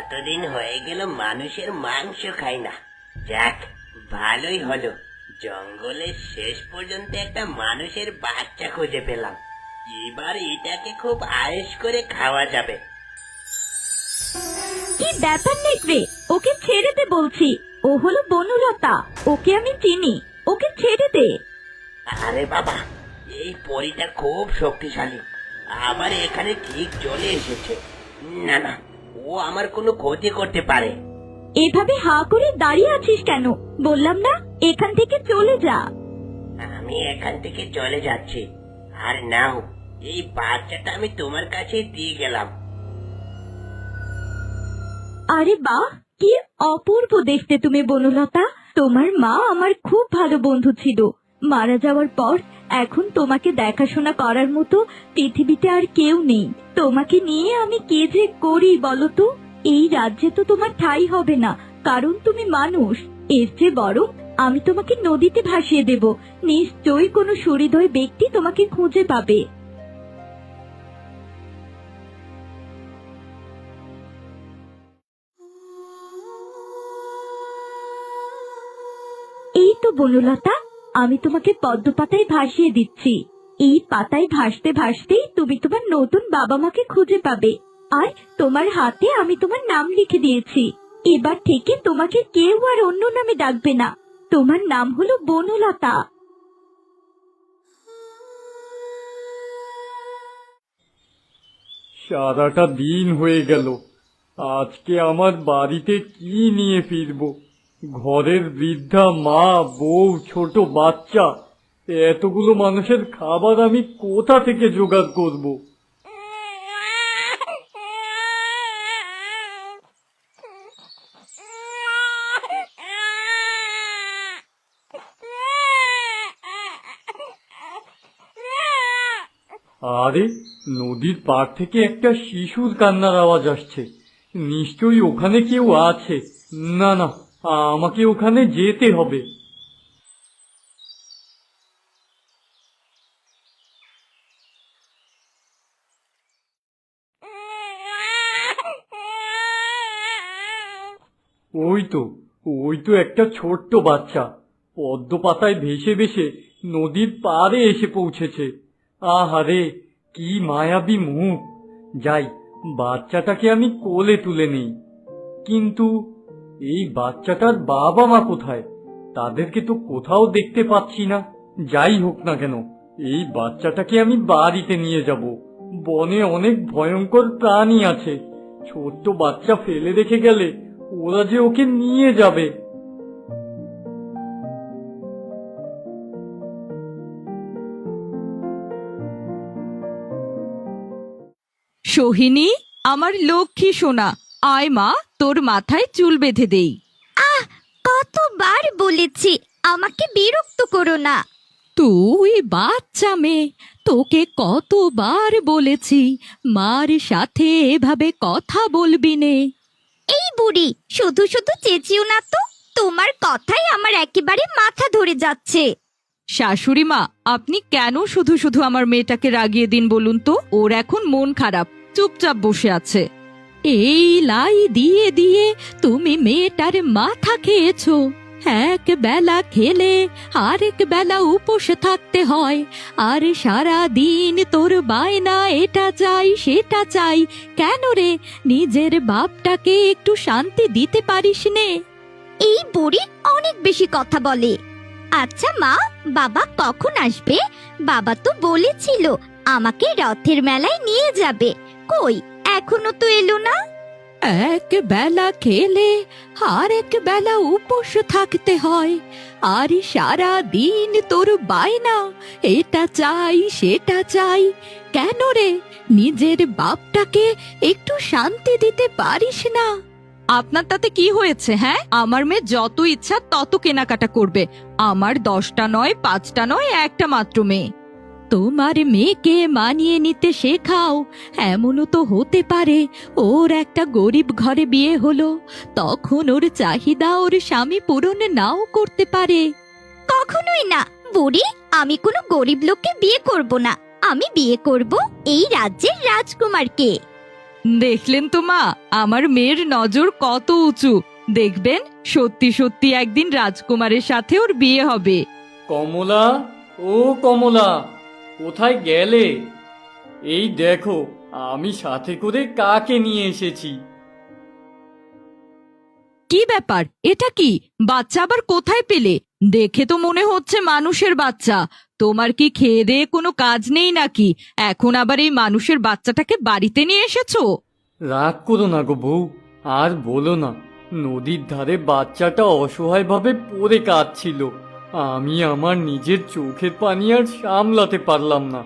কতদিন হয়ে গেল মানুষের মাংস খাই না। যাক, ভালোই হলো, জঙ্গলের শেষ পর্যন্ত একটা মানুষের বাচ্চা খুঁজে পেলাম। এবার এটাকে খুব আয়েশ করে খাওয়া যাবে। কি ব্যাপার নেকড়ে, ওকে ছেড়ে দে বলছি। ও হলো বনলতা, ওকে আমি চিনি, ওকে ছেড়ে দে। আরে বাবা, এই পরীটা খুব শক্তিশালী, আবার এখানে ঠিক চলে এসেছে। না না, ও আমার কোনো ক্ষতি করতে পারে। এভাবে হা করে দাঁড়িয়ে আছিস কেন? বললাম না এখান থেকে চলে যা। আমি এখান থেকে চলে যাচ্ছি। আর নাও, এই বাচ্চাটা আমি তোমার কাছে দিয়ে গেলাম। আরে বাহ, কি অপূর্ব দেখতে তুমি বনলতা। তোমার মা আমার খুব ভালো বন্ধু ছিল। মারা যাওয়ার পর এখন তোমাকে দেখাশোনা করার মতো পৃথিবীতে আর কেউ নেই। তোমাকে নিয়ে আমি কি যে করি বলো তো। এই রাজ্যে তো তোমার ঠাঁই হবে না, কারণ তুমি মানুষ। এর চেয়ে বরং আমি তোমাকে নদীতে ভাসিয়ে দেব। নিশ্চয়ই কোনো সুহৃদয় ব্যক্তি তোমাকে খুঁজে পাবে। এই তো বনলতা, আমি তোমাকে পদ্ম পাতায় ভাসিয়ে দিচ্ছি। এই পাতায় ভাসতে ভাসতেই তুমি তোমার নতুন বাবা মাকে খুঁজে পাবে। আর তোমার হাতে আমি তোমার নাম লিখে দিয়েছি। এবার থেকে তোমাকে কেউ আর অন্য নামে ডাকবে না। তোমার নাম হলো বনলতা। সারাটা দিন হয়ে গেল, আজকে আমার বাড়িতে কি নিয়ে ফিরবো? ঘরের বৃদ্ধা মা, বউ, ছোট বাচ্চা, এতগুলো মানুষের খাবার আমি কোথা থেকে জোগাড় করব? আরে, নদীর পাড় থেকে একটা শিশুর কান্নার আওয়াজ আসছে। নিশ্চয়ই ওখানে কেউ আছে। না না, আমাকে ওখানে যেতে হবে। ওই তো, ওই তো একটা ছোট্ট বাচ্চা পদ্ম পাতায় ভেসে ভেসে নদীর পাড়ে এসে পৌঁছেছে। আহারে, কি মায়াবী মুখ! যাই, বাচ্চাটাকে আমি কোলে তুলে নেই। কিন্তু এই বাচ্চাটার বাবা মা কোথায়? তাদেরকে তো কোথাও দেখতে পাচ্ছি না। যাই হোক না কেন, এই বাচ্চাটাকে আমি বাড়িতে নিয়ে যাব। বনে অনেক ভয়ঙ্কর প্রাণী আছে, ছোট্ট বাচ্চা ফেলে রেখে গেলে ওরা যে ওকে নিয়ে যাবে। সোহিনী, আমার লক্ষ্মী সোনা, আয় মা, তোর মাথায় চুল বেঁধে দেই। কতবার বলেছি আমাকে বিরক্ত করো না। তুই বাচ্চা মেয়ে, তোকে কতবার বলেছি মার সাথে এভাবে কথা বলবি নে। এই বুড়ি, শুধু শুধু চেঁচিও না তো। তোমার কথাই আমার একেবারে মাথা ধরে যাচ্ছে। শাশুড়ি মা, আপনি কেন শুধু শুধু আমার মেয়েটাকে রাগিয়ে দিন বলুন তো? ওর এখন মন খারাপ, চুপচাপ বসে আছে। এই লাই দিয়ে দিয়ে তুমি মেয়েটার মাথা খেয়েছো। এক বেলা খেলে আরেক বেলা উপোসে থাকতে হয়, আর সারা দিন তোর বায়না এটা চাই সেটা চাই। কেন রে, নিজের বাপটাকে একটু শান্তি দিতে পারিস নে? এই বুড়ি অনেক বেশি কথা বলে। আচ্ছা মা, বাবা কখন আসবে? বাবা তো বলেছিল আমাকে রথের মেলায় নিয়ে যাবে। কই, এখনো তো এলো না। এক বেলা খেলে আর এক বেলা উপোস থাকতে হয়, আর সারা দিন তোর বায়না এটা চাই সেটা চাই। কেন রে, নিজের বাপটাকে একটু শান্তি দিতে পারিস না? আপনার তাতে কি হয়েছে? হ্যাঁ, আমার মেয়ে যত ইচ্ছা তত কেনাকাটা করবে। আমার 10টা নয়, 5টা নয়, একটা মাত্র মেয়ে। তোমার মেয়েকে মানিয়ে নিতে শেখাও। এমনও তো হতে পারে ওর একটা গরিব ঘরে বিয়ে হলো, তখন ওর চাহিদা ওর স্বামী পূরণ নাও করতে পারে। কখনোই না বুড়ি, আমি কোনো গরিব লোককে বিয়ে করব না। আমি বিয়ে করব এই রাজ্যের রাজকুমারকে। দেখলেন তো মা, আমার মেয়ের নজর কত উঁচু। দেখবেন সত্যি সত্যি একদিন রাজকুমারের সাথে ওর বিয়ে হবে। কমলা, ও কমলা, কোথায় গেলে? এই দেখো, আমি সাথে করে কাকে নিয়ে এসেছি। কি ব্যাপার, এটা কি? বাচ্চা আবার কোথায় পেলে? দেখে তো মনে হচ্ছে মানুষের বাচ্চা। তোমার কি খেয়ে দেয়ে কোনো কাজ নেই নাকি? এখন আবার এই মানুষের বাচ্চাটাকে বাড়িতে নিয়ে এসেছো? রাগ করো না গো বউ, আর বলো না। নদীর ধারে বাচ্চাটা অসহায়ভাবে পড়ে কাঁদছিল। আমি আমার নিজের চোখের পানি আর সামলাতে পারলাম না,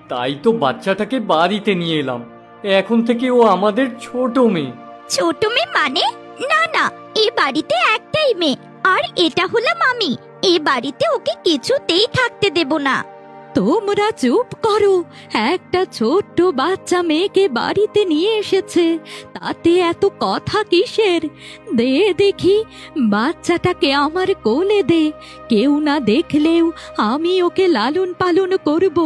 তাই তো বাচ্চাটাকে বাড়িতে নিয়ে এলাম। এখন থেকে ও আমাদের ছোট মেয়ে। ছোট মেয়ে মানে? না না, এই বাড়িতে একটাই মেয়ে, আর এটা হলাম আমি। এই বাড়িতে ওকে কিছুতেই থাকতে দেব না। তোমরা চুপ করো। একটা ছোট্ট বাচ্চা মেয়েকে বাড়িতে নিয়ে এসেছে, তাতে এত কথা কিসের? দে দেখি, বাচ্চাটাকে আমার কোলে দে। কেউ না দেখলেও আমি ওকে লালন পালন করব।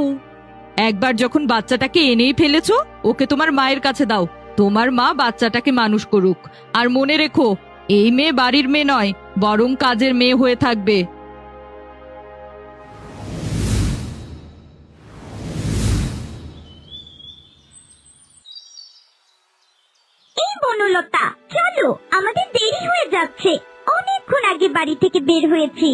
একবার যখন বাচ্চাটাকে এনেই ফেলেছো, ওকে তোমার মায়ের কাছে দাও। তোমার মা বাচ্চাটাকে মানুষ করুক। আর মনে রেখো, এই মেয়ে বাড়ির মেয়ে নয়, বরং কাজের মেয়ে হয়ে থাকবে। এই বনলতা, চলো, আমাদের দেরি হয়ে যাচ্ছে। অনেকক্ষণ আগে বাড়ি থেকে বের হয়েছি।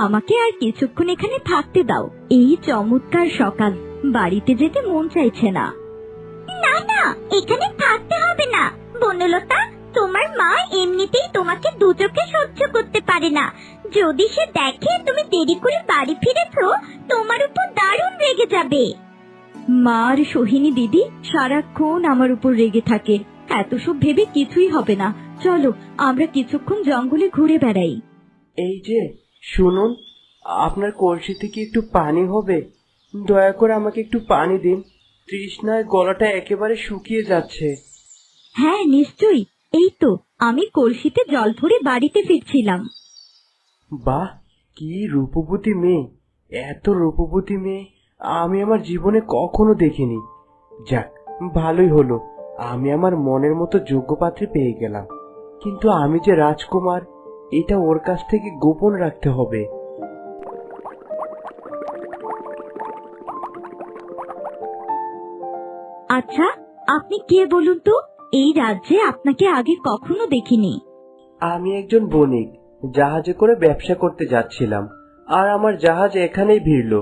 আমাকে আর কিছুক্ষণ এখানে থাকতে দাও। এই চমৎকার সকাল, বাড়িতে যেতে মন চাইছে না। না না, এখানে থাকতে হবে না। বনলতা, তোমার মা এমনিতেই তোমাকে দু চোখে সহ্য করতে পারে না। যদি সে দেখে তুমি দেরি করে বাড়ি ফিরেছো, তোমার উপর দারুণ রেগে যাবে। মা আর সোহিনী দিদি সারাক্ষণ আমার উপর রেগে থাকে। এত সব ভেবে কিছুই হবে না। চলো, আমরা কিছুক্ষণ জঙ্গলে ঘুরে বেড়াই। এই যে শুনুন, আপনার কলসিতে কি একটু পানি হবে? দয়া করে আমাকে একটু পানি দিন, তৃষ্ণায় গলাটা একেবারে শুকিয়ে যাচ্ছে। হ্যাঁ নিশ্চয়ই, এই তো আমি কলসিতে জল ভরে বাড়িতে ফিরছিলাম। বাহ, কি রূপবতী মেয়ে! এত রূপবতী মেয়ে আমি আমার জীবনে কখনো দেখিনি। যাক, ভালোই হলো, আমি আমার মনের মতো যোগ্য পাত্রী পেয়ে গেলাম। কিন্তু আমি যে রাজকুমার, এটা ওর কাছ থেকে গোপন রাখতে হবে। আচ্ছা, আপনি কে বলুন তো? এই রাজ্যে আপনাকে আগে কখনো দেখিনি। আমি একজন বণিক, জাহাজে করে ব্যবসা করতে যাচ্ছিলাম, আর আমার জাহাজ এখানেই ভিড়লো।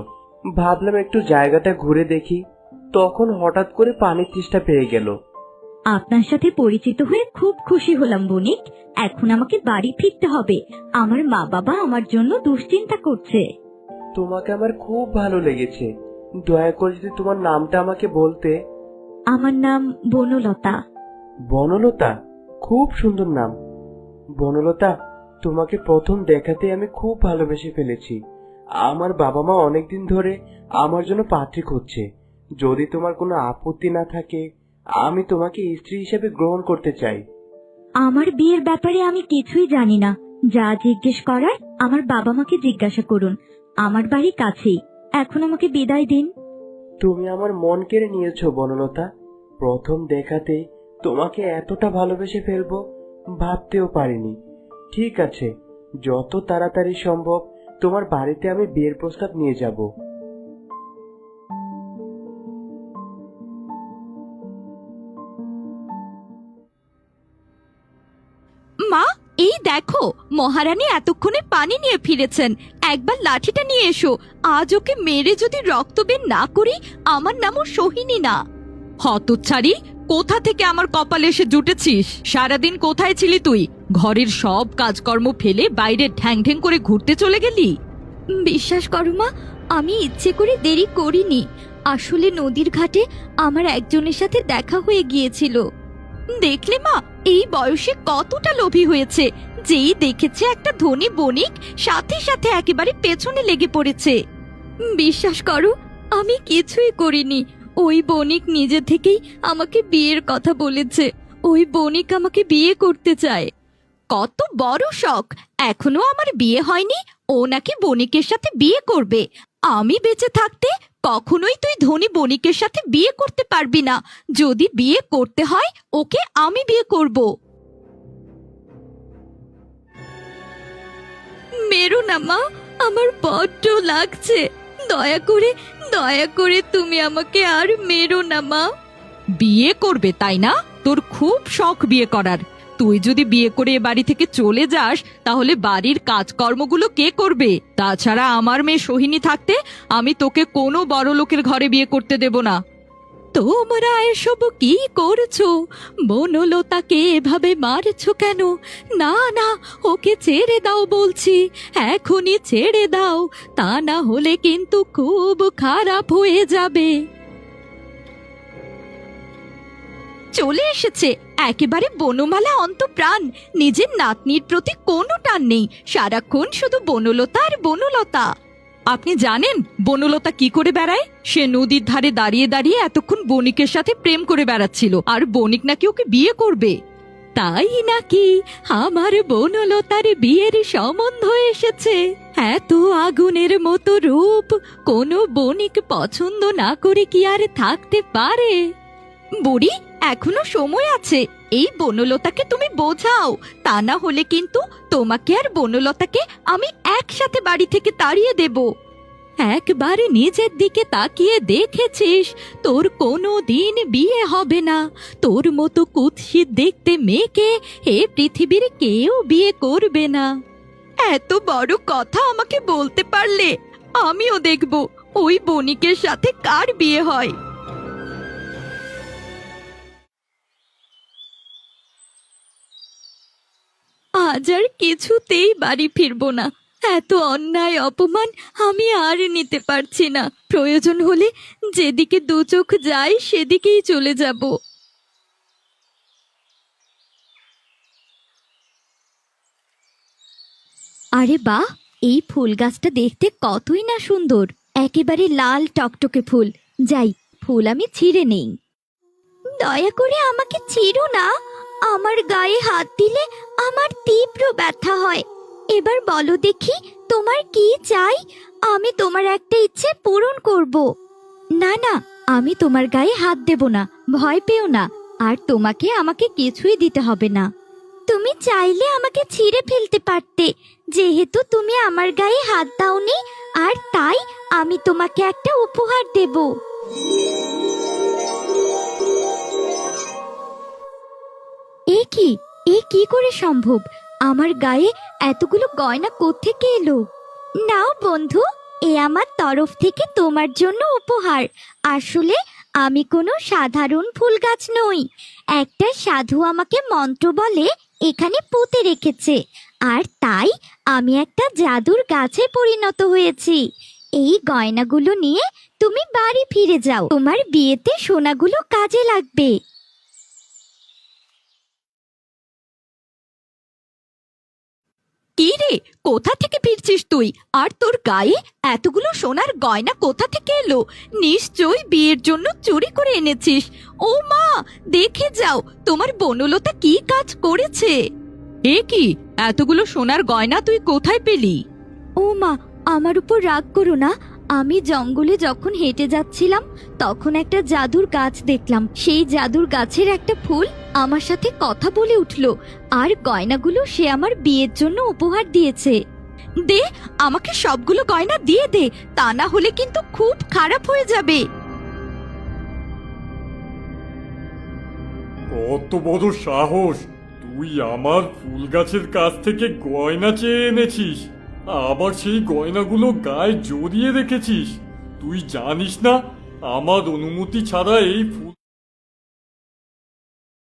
ভাবলাম একটু জায়গাটা ঘুরে দেখি, তখন হঠাৎ করে পানির তৃষ্ণা পেয়ে গেল। আপনার সাথে পরিচিত হয়ে খুব খুশি হলাম বণিক। এখন আমাকে বাড়ি ফিরতে হবে। আমার মা বাবা আমার জন্য দুশ্চিন্তা করছে। তোমাকে আমার খুব ভালো লেগেছে। দয়া করে যদি তোমার নামটা আমাকে বলতে। আমার নাম বনলতা। বনলতা, খুব সুন্দর নাম। বনলতা, তোমাকে প্রথম দেখাতে আমি খুব ভালোবেসে ফেলেছি। আমার বাবা মা অনেকদিন ধরে আমার জন্য পাত্রী খুঁজছে। যদি তোমার কোনো আপত্তি না থাকে, আমি তোমাকে স্ত্রী হিসেবে গ্রহণ করতে চাই। আমার বিয়ের ব্যাপারে আমি কিছুই জানি না। যা জিজ্ঞেস করার আমার বাবা মাকে জিজ্ঞাসা করুন। আমার বাড়ি কাছেই। এখন আমাকে বিদায় দিন। তুমি আমার মন কেড়ে নিয়েছো বনলতা। প্রথম দেখাতেই তোমাকে এতটা ভালোবেসে ফেলবো ভাবতেও পারিনি। ঠিক আছে, যত তাড়াতাড়ি সম্ভব তোমার বাড়িতে আমি বিয়ের প্রস্তাব নিয়ে যাব। মা, এই দেখো, মহারানী এতক্ষণে পানি নিয়ে ফিরেছেন। একবার লাঠিটা নিয়ে এসো। আজ ওকে মেরে যদি রক্ত বের না করি, আমার নামও সোহিনী না। হতচ্ছাড়ি, কোথা থেকে আমার কপালে এসে জুটেছিস? সারাদিন কোথায় ছিলি তুই? ঘরের সব কাজকর্ম ফেলে বাইরে ঠ্যাং ঠ্যাং করে ঘুরতে চলে গেলি? বিশ্বাস করো মা, আমি ইচ্ছে করে দেরি করিনি। আসলে নদীর ঘাটে আমার একজনের সাথে দেখা হয়ে গিয়েছিল। দেখলে মা, এই বয়সে কতটা লোভী হয়েছে। যেই দেখেছে একটা ধনী বণিক, সাথে সাথে একেবারে পেছনে লেগে পড়েছে। বিশ্বাস করো, আমি কিছুই করিনি। ওই বণিক নিজে থেকেই আমাকে বিয়ের কথা বলেছে। ওই বণিক আমাকে বিয়ে করতে চায়। কত বড় শখ! এখনো আমার বিয়ে হয়নি, ও নাকি বণিকের সাথে বিয়ে করবে। আমি বেঁচে থাকতে কখনোই তুই ধনী বণিকের সাথে বিয়ে করতে পারবি না। যদি বিয়ে করতে হয়, ওকে আমি বিয়ে করব। মেরো না মা, আমার বড্ড লাগছে। দয়া করে তুমি আমাকে আর মেরো না মা। বিয়ে করবে তাই না? তোর খুব শখ বিয়ে করার। তুই যদি বিয়ে করে এ বাড়ি থেকে চলে যাস, তাহলে বাড়ির কাজকর্মগুলো কে করবে? তাছাড়া আমার মেয়ে সোহিনী থাকতে আমি তোকে কোনো বড় লোকের ঘরে বিয়ে করতে দেব না। তোমরা এসব কি করছো? বনলতাকে এভাবে মারছো কেন? না না, ওকে ছেড়ে দাও বলছি, এখনই ছেড়ে দাও, তা না হলে কিন্তু খুব খারাপ হয়ে যাবে। চলে এসেছে একেবারে বনমালা অন্তঃপ্রাণ। নিজের নাতনির প্রতি কোনো টান নেই, সারাক্ষণ শুধু বনলতা আর বনলতা। আপনি জানেন বনলতা কি করে বেড়ায়? সে নদীর ধারে দাঁড়িয়ে দাঁড়িয়ে এতক্ষণ বণিকের সাথে প্রেম করে বেড়াচ্ছিল, আর বণিক নাকি ওকে বিয়ে করবে। তাই নাকি? আমার বনলতার বিয়ের সম্বন্ধ এসেছে। এত আগুনের মতো রূপ কোনো বণিক পছন্দ না করে কি আর থাকতে পারে? বুড়ি, এখনো সময় আছে, এই বনলতাকে তুমি বোঝাও, তা না হলে কিন্তু তোমাকে আর বনলতাকে আমি একসাথে বাড়ি থেকে তাড়িয়ে দেব। একবার নিজের দিকে তাকিয়ে দেখেছিস তোর কোনো দিন বিয়ে হবে না। তোর মতো কুৎসিত দেখতে মেয়েকে এ পৃথিবীর কেউ বিয়ে করবে না। এত বড় কথা আমাকে বলতে পারলে আমিও দেখব ওই বণিকের সাথে কার বিয়ে হয়। আজ আর কিছুতেই বাড়ি ফিরবো না। এত অন্যায় অপমান আমি আর নিতে পারছি না। প্রয়োজন হলে যেদিকে দু চোখ যায় সেদিকেই চলে যাব। আরে বাহ, এই ফুল গাছটা দেখতে কতই না সুন্দর, একেবারে লাল টকটকে ফুল। যাই, ফুল আমি ছিঁড়ে নেই। দয়া করে আমাকে ছিঁড়ো না, আমার গায়ে হাত দিলে আমার তীব্র ব্যথা হয়। এবার বলো দেখি তোমার কি চাই, আমি তোমার একটা ইচ্ছে পূরণ করব। না না, আমি তোমার গায়ে হাত দেব না, ভয় পেও না। আর তোমাকে আমাকে কিছুই দিতে হবে না। তুমি চাইলে আমাকে ছিঁড়ে ফেলতে পারতে, যেহেতু তুমি আমার গায়ে হাত দাওনি, আর তাই আমি তোমাকে একটা উপহার দেব। এ কি করে সম্ভব? আমার গায়ে এতগুলো গয়না কোত্থেকে এলো? নাও বন্ধু, এ আমার তরফ থেকে তোমার জন্য উপহার। আসলে আমি কোনো সাধারণ ফুল গাছ নই। একটা সাধু আমাকে মন্ত্র বলে এখানে পুঁতে রেখেছে, আর তাই আমি একটা জাদুর গাছে পরিণত হয়েছি। এই গয়নাগুলো নিয়ে তুমি বাড়ি ফিরে যাও, তোমার বিয়েতে সোনাগুলো কাজে লাগবে। কি রে, কোথা থেকে ফিরছিস তুই? আর তোর গায়ে এতগুলো সোনার গয়না কোথা থেকে এলো? নিশ্চয়ই বিয়ের জন্য চুরি করে এনেছিস। ও মা, দেখে যাও তোমার বনলতা কি কাজ করেছে। এ কি, এতগুলো সোনার গয়না তুই কোথায় পেলি? ও মা, আমার উপর রাগ করো না। আমি জঙ্গলে যখন হেঁটে যাচ্ছিলাম তখন একটা জাদুর গাছ দেখলাম। সেই জাদুর গাছের একটা ফুল আমার সাথে কথা বলে উঠলো, আর গয়নাগুলো সে আমার বিয়ের জন্য উপহার দিয়েছে। দে, আমাকে সবগুলো গয়না দিয়ে দে, তা না হলে কিন্তু খুব খারাপ হয়ে যাবে। কত বড় সাহস! তুই আমার ফুল গাছের কাছ থেকে গয়না চেয়ে এনেছিস, আবার সেই গয়নাগুলো গায়ে জড়িয়ে রেখেছিস। তুই জানিস না আমার অনুমতি ছাড়া এই ফুল